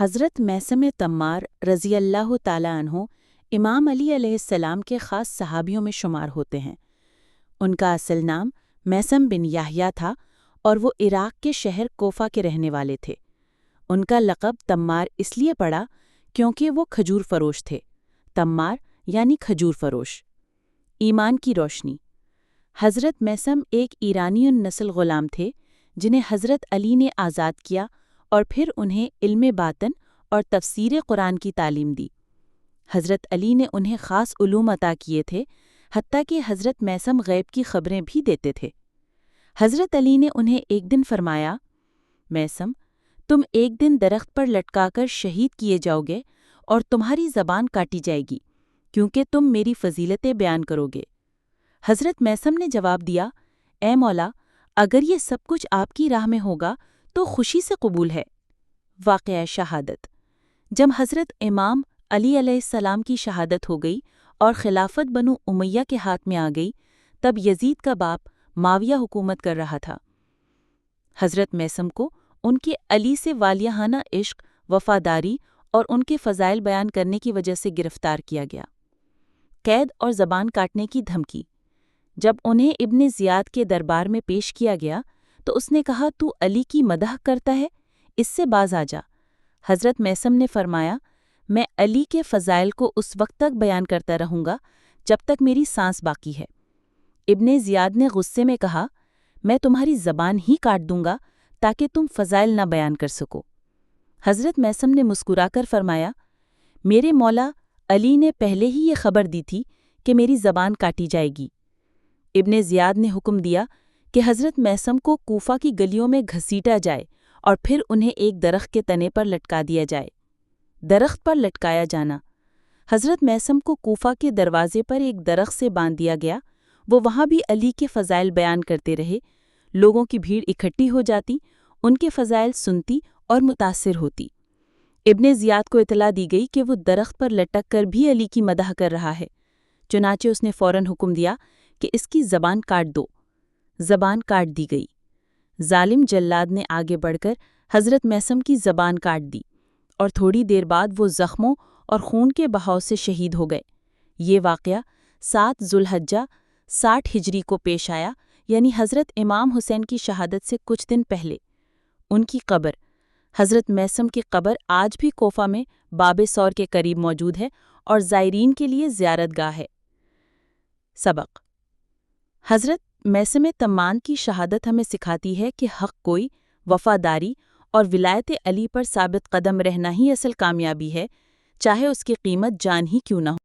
حضرت میثم تمار رضی اللہ تعالیٰ عنہ امام علی علیہ السلام کے خاص صحابیوں میں شمار ہوتے ہیں۔ ان کا اصل نام میثم بن یحییٰ تھا اور وہ عراق کے شہر کوفہ کے رہنے والے تھے۔ ان کا لقب تمار اس لیے پڑا کیونکہ وہ کھجور فروش تھے۔ تمار یعنی کھجور فروش۔ ایمان کی روشنی۔ حضرت میثم ایک ایرانی نسل غلام تھے جنہیں حضرت علی نے آزاد کیا اور پھر انہیں علم باطن اور تفسیر قرآن کی تعلیم دی۔ حضرت علی نے انہیں خاص علوم عطا کیے تھے، حتیٰ کہ حضرت میثم غیب کی خبریں بھی دیتے تھے۔ حضرت علی نے انہیں ایک دن فرمایا، میثم، تم ایک دن درخت پر لٹکا کر شہید کیے جاؤ گے اور تمہاری زبان کاٹی جائے گی کیونکہ تم میری فضیلتیں بیان کرو گے۔ حضرت میثم نے جواب دیا، اے مولا، اگر یہ سب کچھ آپ کی راہ میں ہوگا تو خوشی سے قبول ہے۔ واقعہ شہادت۔ جب حضرت امام علی علیہ السلام کی شہادت ہو گئی اور خلافت بنو امیہ کے ہاتھ میں آ گئی، تب یزید کا باپ معاویہ حکومت کر رہا تھا۔ حضرت میثم کو ان کے علی سے والیانہ عشق، وفاداری اور ان کے فضائل بیان کرنے کی وجہ سے گرفتار کیا گیا۔ قید اور زبان کاٹنے کی دھمکی۔ جب انہیں ابن زیاد کے دربار میں پیش کیا گیا تو اس نے کہا، تو علی کی مدح کرتا ہے، اس سے باز آ جا۔ حضرت میثم نے فرمایا، میں علی کے فضائل کو اس وقت تک بیان کرتا رہوں گا جب تک میری سانس باقی ہے۔ ابن زیاد نے غصے میں کہا، میں تمہاری زبان ہی کاٹ دوں گا تاکہ تم فضائل نہ بیان کر سکو۔ حضرت میثم نے مسکرا کر فرمایا، میرے مولا علی نے پہلے ہی یہ خبر دی تھی کہ میری زبان کاٹی جائے گی۔ ابن زیاد نے حکم دیا کہ حضرت میثم کو کوفہ کی گلیوں میں گھسیٹا جائے اور پھر انہیں ایک درخت کے تنے پر لٹکا دیا جائے۔ درخت پر لٹکایا جانا۔ حضرت میثم کو کوفہ کے دروازے پر ایک درخت سے باندھ دیا گیا۔ وہ وہاں بھی علی کے فضائل بیان کرتے رہے۔ لوگوں کی بھیڑ اکٹھی ہو جاتی، ان کے فضائل سنتی اور متاثر ہوتی۔ ابن زیاد کو اطلاع دی گئی کہ وہ درخت پر لٹک کر بھی علی کی مدح کر رہا ہے، چنانچہ اس نے فوراً حکم دیا کہ اس کی زبان کاٹ دو۔ زبان کاٹ دی گئی۔ ظالم جلاد نے آگے بڑھ کر حضرت میثم کی زبان کاٹ دی اور تھوڑی دیر بعد وہ زخموں اور خون کے بہاؤ سے شہید ہو گئے۔ یہ واقعہ 7 ذو الحجہ 60 ہجری کو پیش آیا، یعنی حضرت امام حسین کی شہادت سے کچھ دن پہلے۔ ان کی قبر۔ حضرت میثم کی قبر آج بھی کوفہ میں باب ثور کے قریب موجود ہے اور زائرین کے لیے زیارت گاہ ہے۔ سبق۔ حضرت میثم تمان کی شہادت ہمیں سکھاتی ہے کہ حق گوئی، وفاداری اور ولایت علی پر ثابت قدم رہنا ہی اصل کامیابی ہے، چاہے اس کی قیمت جان ہی کیوں نہ ہو۔